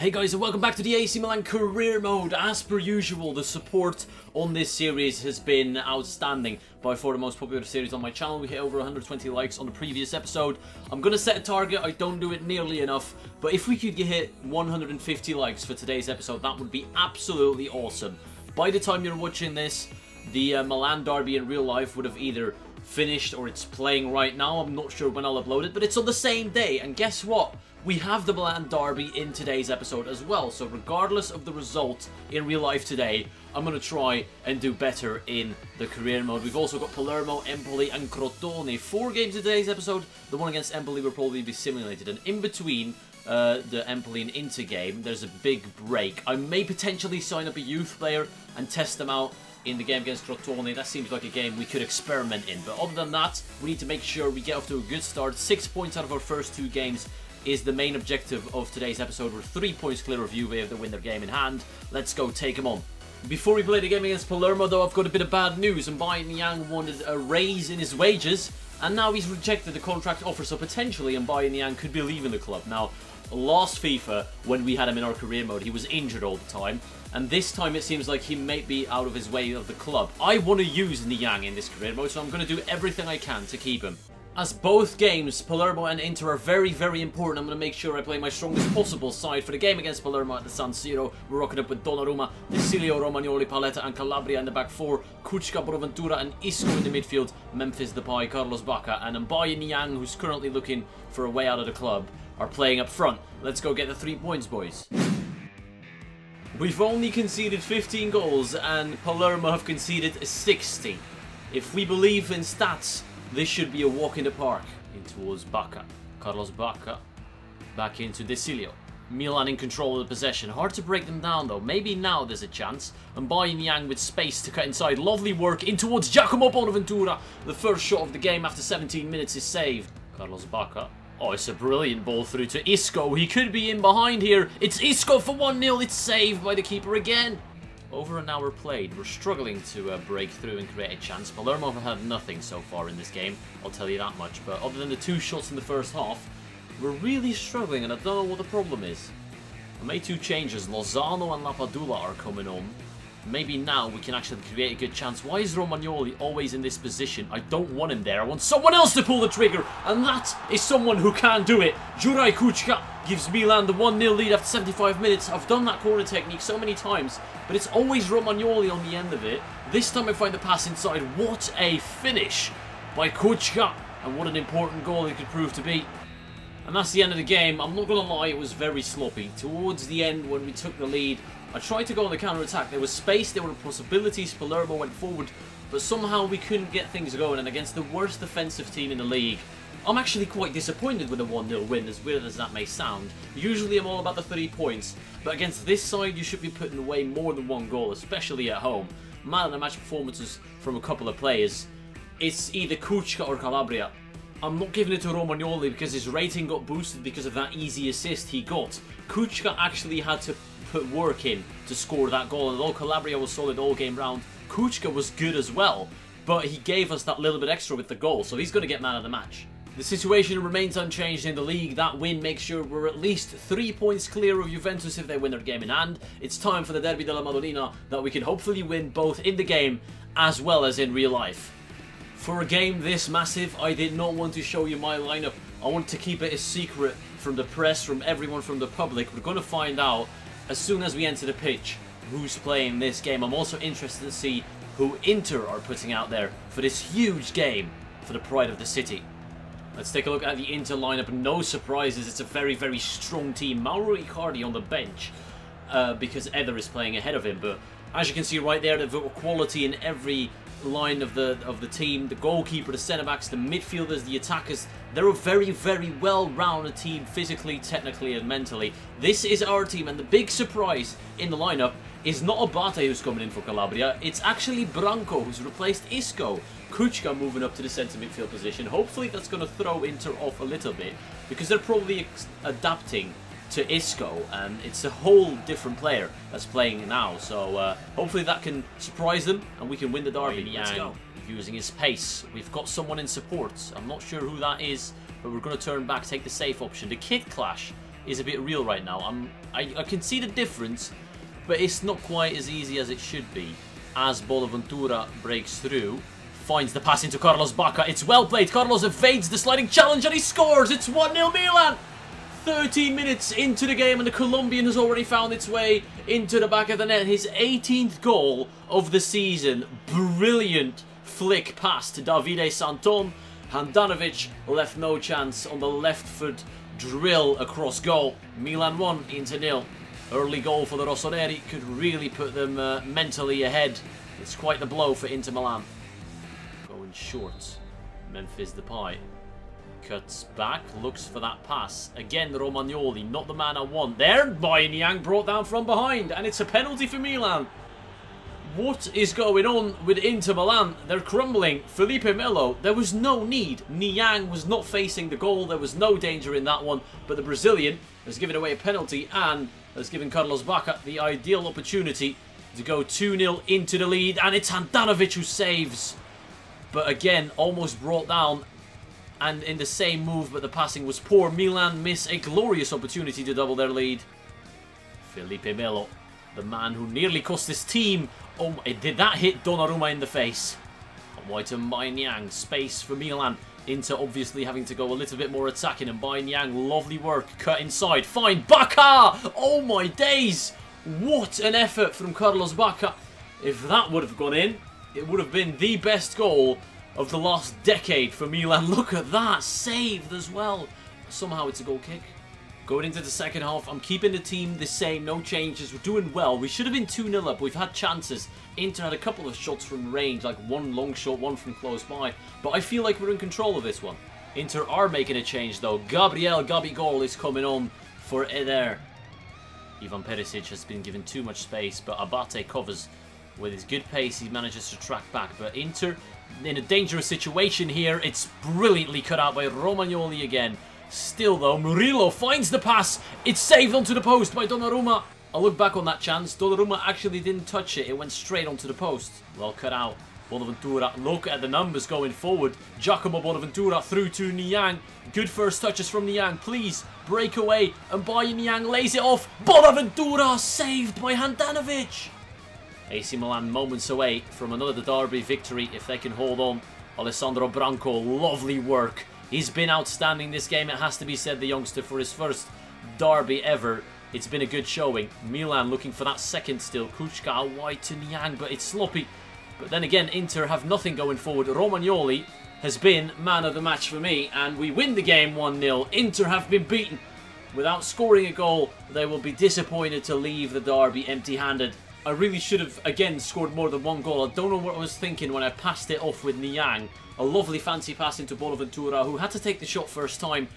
Hey guys, and welcome back to the AC Milan career mode. As per usual, the support on this series has been outstanding. By far the most popular series on my channel. We hit over 120 likes on the previous episode. I'm gonna set a target. I don't do it nearly enough, but if we could hit 150 likes for today's episode, that would be absolutely awesome. By the time you're watching this, the Milan derby in real life would have either finished or it's playing right now. I'm not sure when I'll upload it, but it's on the same day. And guess what? We have the Milan derby in today's episode as well. So regardless of the result in real life today, I'm going to try and do better in the career mode. We've also got Palermo, Empoli and Crotone. 4 games in today's episode. The one against Empoli will probably be simulated. And in between the Empoli and Inter game, there's a big break. I may potentially sign up a youth player and test them out in the game against Crotone. That seems like a game we could experiment in. But other than that, we need to make sure we get off to a good start. 6 points out of our first 2 games is the main objective of today's episode. We're 3 points clear of Juve if they win their game in hand. Let's go take them on. Before we play the game against Palermo though, I've got a bit of bad news. Milan-youth wanted a raise in his wages, and now he's rejected the contract offer, so potentially Milan-youth could be leaving the club. Now, last FIFA, when we had him in our career mode, he was injured all the time, and this time it seems like he may be out of his way of the club. I want to use Niang in this career mode, so I'm going to do everything I can to keep him. As both games, Palermo and Inter, are very, very important, I'm going to make sure I play my strongest possible side. For the game against Palermo at the San Siro, we're rocking up with Donnarumma, Desilio, Romagnoli, Paletta and Calabria in the back 4, Kuchka, Bonaventura and Isco in the midfield, Memphis Depay, Carlos Bacca and Niang, who's currently looking for a way out of the club, are playing up front. Let's go get the 3 points, boys. We've only conceded 15 goals and Palermo have conceded 60. If we believe in stats, this should be a walk in the park. In towards Bacca. Carlos Bacca. Back into Desilio. Milan in control of the possession. Hard to break them down though. Maybe now there's a chance. And Niang with space to cut inside. Lovely work in towards Giacomo Bonaventura. The first shot of the game after 17 minutes is saved. Carlos Bacca. Oh, it's a brilliant ball through to Isco. He could be in behind here. It's Isco for 1-0. It's saved by the keeper again. Over an hour played, we're struggling to break through and create a chance. Palermo have had nothing so far in this game, I'll tell you that much. But other than the 2 shots in the first half, we're really struggling and I don't know what the problem is. I made 2 changes. Lozano and Lapadula are coming on. Maybe now we can actually create a good chance. Why is Romagnoli always in this position? I don't want him there. I want someone else to pull the trigger. And that is someone who can do it. Juraj Kuchka gives Milan the 1-0 lead after 75 minutes. I've done that corner technique so many times, but it's always Romagnoli on the end of it. This time I find the pass inside. What a finish by Kuchka. And what an important goal it could prove to be. And that's the end of the game. I'm not going to lie, it was very sloppy. Towards the end, when we took the lead, I tried to go on the counter-attack. There was space, there were possibilities. Palermo went forward, but somehow we couldn't get things going. And against the worst defensive team in the league, I'm actually quite disappointed with a 1-0 win, as weird as that may sound. Usually I'm all about the 3 points, but against this side, you should be putting away more than 1 goal, especially at home. Man of the match performances from a couple of players. It's either Kuchka or Calabria. I'm not giving it to Romagnoli because his rating got boosted because of that easy assist he got. Kuchka actually had to put work in to score that goal, and although Calabria was solid all game round, Kuchka was good as well, but he gave us that little bit extra with the goal, so he's going to get man of the match. The situation remains unchanged in the league. That win makes sure we're at least 3 points clear of Juventus if they win their game in hand. It's time for the Derby della Madonnina that we can hopefully win both in the game as well as in real life. For a game this massive, I did not want to show you my lineup. I want to keep it a secret from the press, from everyone, from the public. We're going to find out as soon as we enter the pitch who's playing this game. I'm also interested to see who Inter are putting out there for this huge game for the pride of the city. Let's take a look at the Inter lineup. No surprises, it's a very, very strong team. Mauro Icardi on the bench because Eder is playing ahead of him. But as you can see right there, they've got quality in every line of the team. The goalkeeper, the centre-backs, the midfielders, the attackers. They're a very, very well-rounded team physically, technically and mentally. This is our team, and the big surprise in the lineup is not Abate who's coming in for Calabria. It's actually Branco who's replaced Isco. Kuchka moving up to the centre midfield position. Hopefully that's going to throw Inter off a little bit because they're probably adapting to Isco, and it's a whole different player that's playing now. So hopefully that can surprise them and we can win the derby. Let's go. Using his pace. We've got someone in support. I'm not sure who that is, but we're going to turn back, take the safe option. The kit clash is a bit real right now. I can see the difference, but it's not quite as easy as it should be. As Bonaventura breaks through, finds the pass into Carlos Bacca. It's well played. Carlos evades the sliding challenge and he scores. It's 1-0 Milan. 13 minutes into the game and the Colombian has already found its way into the back of the net. His 18th goal of the season. Brilliant flick pass to Davide Santon. Handanovic left no chance on the left foot drill across goal. Milan 1, Inter 0. Early goal for the Rossoneri could really put them mentally ahead. It's quite the blow for Inter Milan. Going short. Memphis Depay cuts back, looks for that pass. Again, Romagnoli, not the man I want. There, Bayern brought down from behind, and it's a penalty for Milan. What is going on with Inter Milan? They're crumbling. Felipe Melo, there was no need. Niang was not facing the goal. There was no danger in that one. But the Brazilian has given away a penalty and has given Carlos Bacca the ideal opportunity to go 2-0 into the lead. And it's Handanovic who saves. But again, almost brought down. And in the same move, but the passing was poor. Milan miss a glorious opportunity to double their lead. Felipe Melo, the man who nearly cost his team. Oh, did that hit Donnarumma in the face? White and Bayern, space for Milan. Inter obviously having to go a little bit more attacking, and Bayern, lovely work, cut inside, find Bacca! Oh my days! What an effort from Carlos Bacca. If that would have gone in, it would have been the best goal of the last decade for Milan. Look at that, saved as well. Somehow it's a goal kick. Going into the second half, I'm keeping the team the same, no changes. We're doing well. We should have been 2-0 up. We've had chances. Inter had a couple of shots from range, like one long shot, one from close by. But I feel like we're in control of this one. Inter are making a change though. Gabriel Gabigol is coming on for Eder. Ivan Perisic has been given too much space, but Abate covers. With his good pace, he manages to track back. But Inter in a dangerous situation here. It's brilliantly cut out by Romagnoli again. Still though, Murillo finds the pass. It's saved onto the post by Donnarumma. I'll look back on that chance. Donnarumma actually didn't touch it. It went straight onto the post. Well cut out. Bonaventura, look at the numbers going forward. Giacomo Bonaventura through to Niang. Good first touches from Niang. Please break away. And Bayern Niang lays it off. Bonaventura saved by Handanovic. AC Milan moments away from another derby victory if they can hold on. Alessandro Branco, lovely work. He's been outstanding this game, it has to be said, the youngster, for his first derby ever. It's been a good showing. Milan looking for that second still. Kuchka wide to Niang, but it's sloppy. But then again, Inter have nothing going forward. Romagnoli has been man of the match for me, and we win the game 1-0. Inter have been beaten. Without scoring a goal, they will be disappointed to leave the derby empty-handed. I really should have, again, scored more than one goal. I don't know what I was thinking when I passed it off with Niang. A lovely fancy pass into Bonaventura, who had to take the shot first time.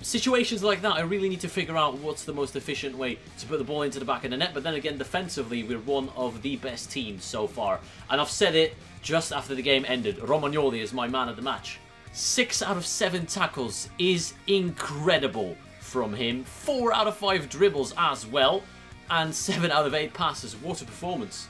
Situations like that, I really need to figure out what's the most efficient way to put the ball into the back of the net. But then again, defensively, we're one of the best teams so far. And I've said it just after the game ended. Romagnoli is my man of the match. 6 out of 7 tackles is incredible from him. 4 out of 5 dribbles as well. And 7 out of 8 passes. What a performance.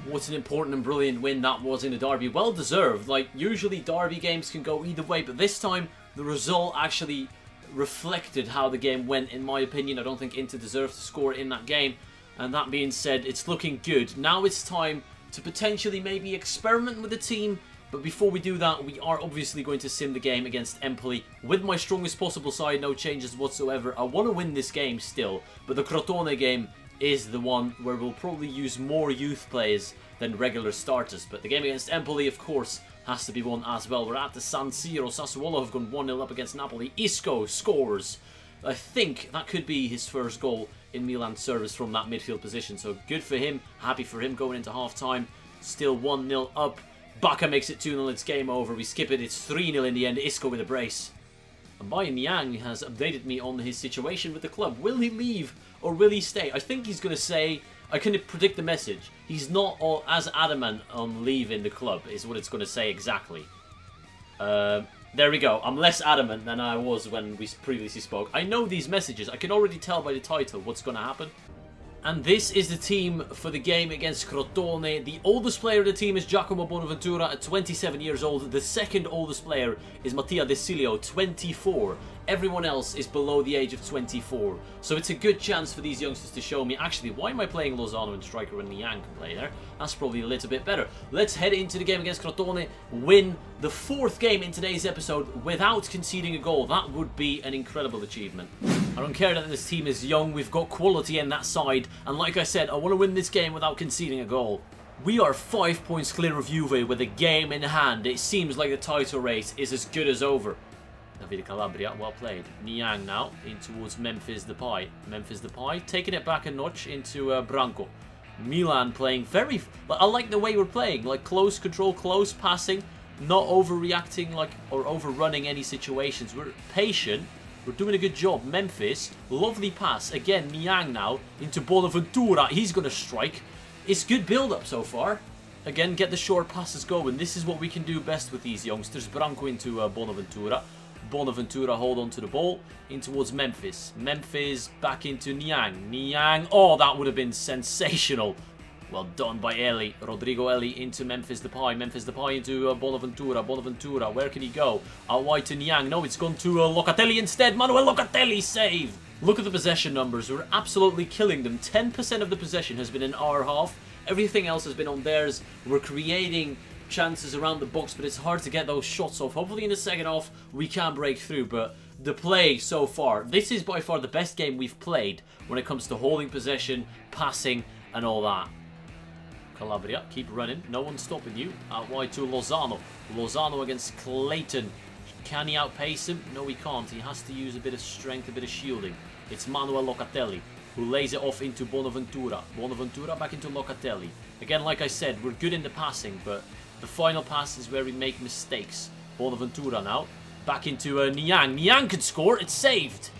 What an important and brilliant win that was in a derby. Well deserved. Like, usually derby games can go either way, but this time the result actually reflected how the game went, in my opinion. I don't think Inter deserved to score in that game. And that being said, it's looking good. Now it's time to potentially maybe experiment with the team. But before we do that, we are obviously going to sim the game against Empoli with my strongest possible side, no changes whatsoever. I want to win this game still, but the Crotone game is the one where we'll probably use more youth players than regular starters. But the game against Empoli, of course, has to be won as well. We're at the San Siro. Sassuolo have gone 1-0 up against Napoli. Isco scores. I think that could be his first goal in Milan's service from that midfield position. So good for him. Happy for him going into half-time. Still 1-0 up. Bacca makes it 2-0. It's game over. We skip it. It's 3-0 in the end. Isco with a brace. And Bayern Niang has updated me on his situation with the club. Will he leave or will he stay? I think he's going to say, I can predict the message. He's not as adamant on leaving the club, is what it's going to say exactly. There we go. I'm less adamant than I was when we previously spoke. I know these messages. I can already tell by the title what's going to happen. And this is the team for the game against Crotone. The oldest player of the team is Giacomo Bonaventura at 27 years old. The second oldest player is Mattia Desilio, 24. Everyone else is below the age of 24. So it's a good chance for these youngsters to show me, actually, why am I playing Lozano and striker when Niang can play there? That's probably a little bit better. Let's head into the game against Crotone, win the 4th game in today's episode without conceding a goal. That would be an incredible achievement. I don't care that this team is young, we've got quality in that side, and like I said, I want to win this game without conceding a goal. We are 5 points clear of Juve with a game in hand. It seems like the title race is as good as over. Davide Calabria, well played. Niang now, in towards Memphis Depay. Memphis Depay, taking it back a notch into Branco. Milan playing very... I like the way we're playing, like close control, close passing, not overreacting like or overrunning any situations. We're patient. We're doing a good job. Memphis, lovely pass. Again, Niang now into Bonaventura. He's going to strike. It's good build-up so far. Again, get the short passes going. This is what we can do best with these youngsters. Branco into Bonaventura. Bonaventura hold on to the ball. In towards Memphis. Memphis back into Niang. Niang. Oh, that would have been sensational. Well done by Eli. Rodrigo Eli into Memphis Depay. Memphis Depay into Bonaventura. Bonaventura, where can he go? Out wide to Niang. No, it's gone to Locatelli instead. Manuel Locatelli save. Look at the possession numbers. We're absolutely killing them. 10% of the possession has been in our half. Everything else has been on theirs. We're creating chances around the box, but it's hard to get those shots off. Hopefully in the second half we can break through, but the play so far, this is by far the best game we've played when it comes to holding possession, passing and all that. Calabria, keep running, no one's stopping you. Out wide to Lozano. Lozano against Clayton. Can he outpace him? No, he can't. He has to use a bit of strength, a bit of shielding. It's Manuel Locatelli who lays it off into Bonaventura. Bonaventura back into Locatelli. Again, like I said, we're good in the passing, but the final pass is where we make mistakes. Bonaventura now. Back into Niang. Niang could score. It's saved.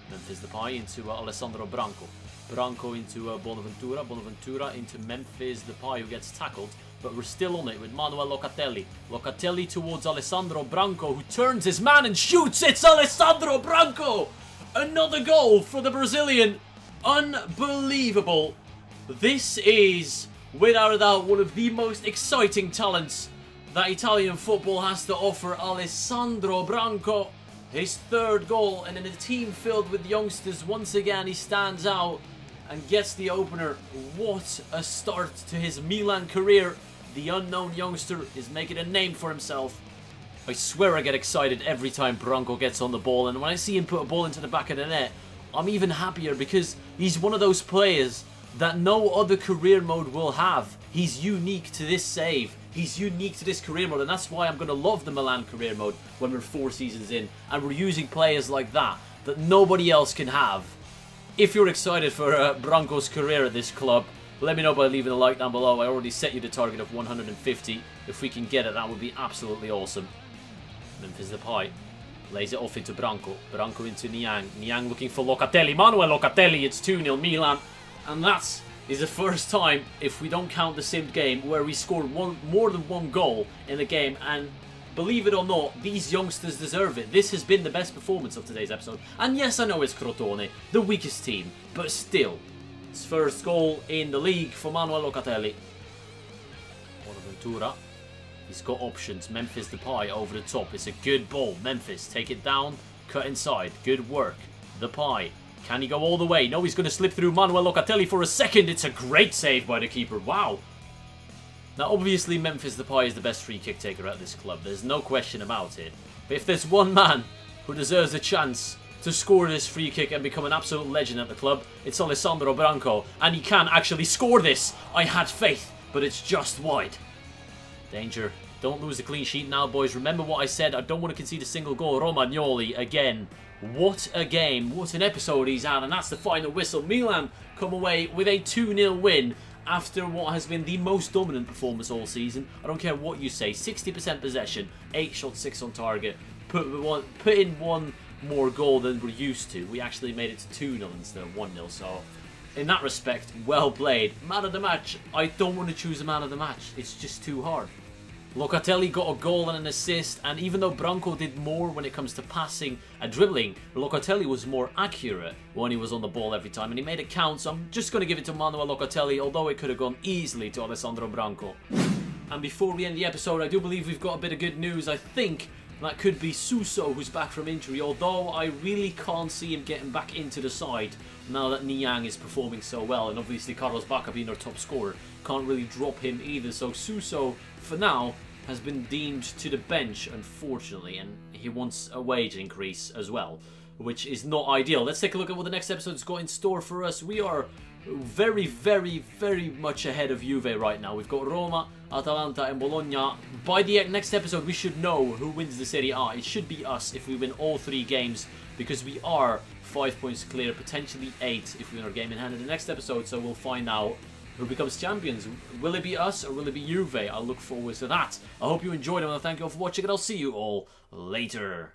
Memphis Depay into Alessandro Branco. Branco into Bonaventura. Bonaventura into Memphis Depay, who gets tackled. But we're still on it with Manuel Locatelli. Locatelli towards Alessandro Branco, who turns his man and shoots. It's Alessandro Branco! Another goal for the Brazilian. Unbelievable. This is, without a doubt, one of the most exciting talents that Italian football has to offer. Alessandro Branco, his 3rd goal, and in a team filled with youngsters, once again he stands out and gets the opener. What a start to his Milan career. The unknown youngster is making a name for himself. I swear I get excited every time Branco gets on the ball, and when I see him put a ball into the back of the net, I'm even happier because he's one of those players that no other career mode will have. He's unique to this save. He's unique to this career mode, and that's why I'm going to love the Milan career mode when we're 4 seasons in and we're using players like that nobody else can have. If you're excited for Branco's career at this club, let me know by leaving a like down below. I already set you the target of 150. If we can get it, that would be absolutely awesome. Memphis Depay lays it off into Branco. Branco into Niang. Niang looking for Locatelli. Manuel Locatelli. It's 2-0 Milan. And that is the first time, if we don't count the simmed game, where we scored more than one goal in the game. And believe it or not, these youngsters deserve it. This has been the best performance of today's episode. And yes, I know it's Crotone, the weakest team. But still, his first goal in the league for Manuel Locatelli. Bonaventura. He's got options. Memphis Depay over the top. It's a good ball. Memphis, take it down. Cut inside. Good work. Depay. Can he go all the way? No, he's going to slip through Manuel Locatelli for a second. It's a great save by the keeper. Wow. Now, obviously, Memphis Depay is the best free kick taker at this club. There's no question about it. But if there's one man who deserves a chance to score this free kick and become an absolute legend at the club, it's Alessandro Branco. And he can actually score this. I had faith, but it's just wide. Danger. Don't lose the clean sheet now, boys. Remember what I said. I don't want to concede a single goal. Romagnoli again. What a game. What an episode he's had. And that's the final whistle. Milan come away with a 2-0 win after what has been the most dominant performance all season. I don't care what you say. 60% possession. 8 shots, 6 on target. Put in one more goal than we're used to. We actually made it to 2-0 instead of 1-0. So, in that respect, well played. Man of the match. I don't want to choose a man of the match. It's just too hard. Locatelli got a goal and an assist, and even though Branco did more when it comes to passing and dribbling, Locatelli was more accurate when he was on the ball every time, and he made it count, so I'm just going to give it to Manuel Locatelli, although it could have gone easily to Alessandro Branco. And before we end the episode, I do believe we've got a bit of good news. I think that could be Suso, who's back from injury, although I really can't see him getting back into the side now that Niang is performing so well, and obviously Carlos Bacca being our top scorer, can't really drop him either, so Suso, for now, has been deemed to the bench, unfortunately, and he wants a wage increase as well, which is not ideal. Let's take a look at what the next episode's got in store for us. We are very, very, very much ahead of Juve right now. We've got Roma, Atalanta and Bologna. By the next episode, we should know who wins the Serie A. It should be us if we win all 3 games, because we are 5 points clear, potentially 8 if we win our game in hand in the next episode, so we'll find out who becomes champions. Will it be us or will it be Juve? I'll look forward to that. I hope you enjoyed it, and thank you all for watching, and I'll see you all later.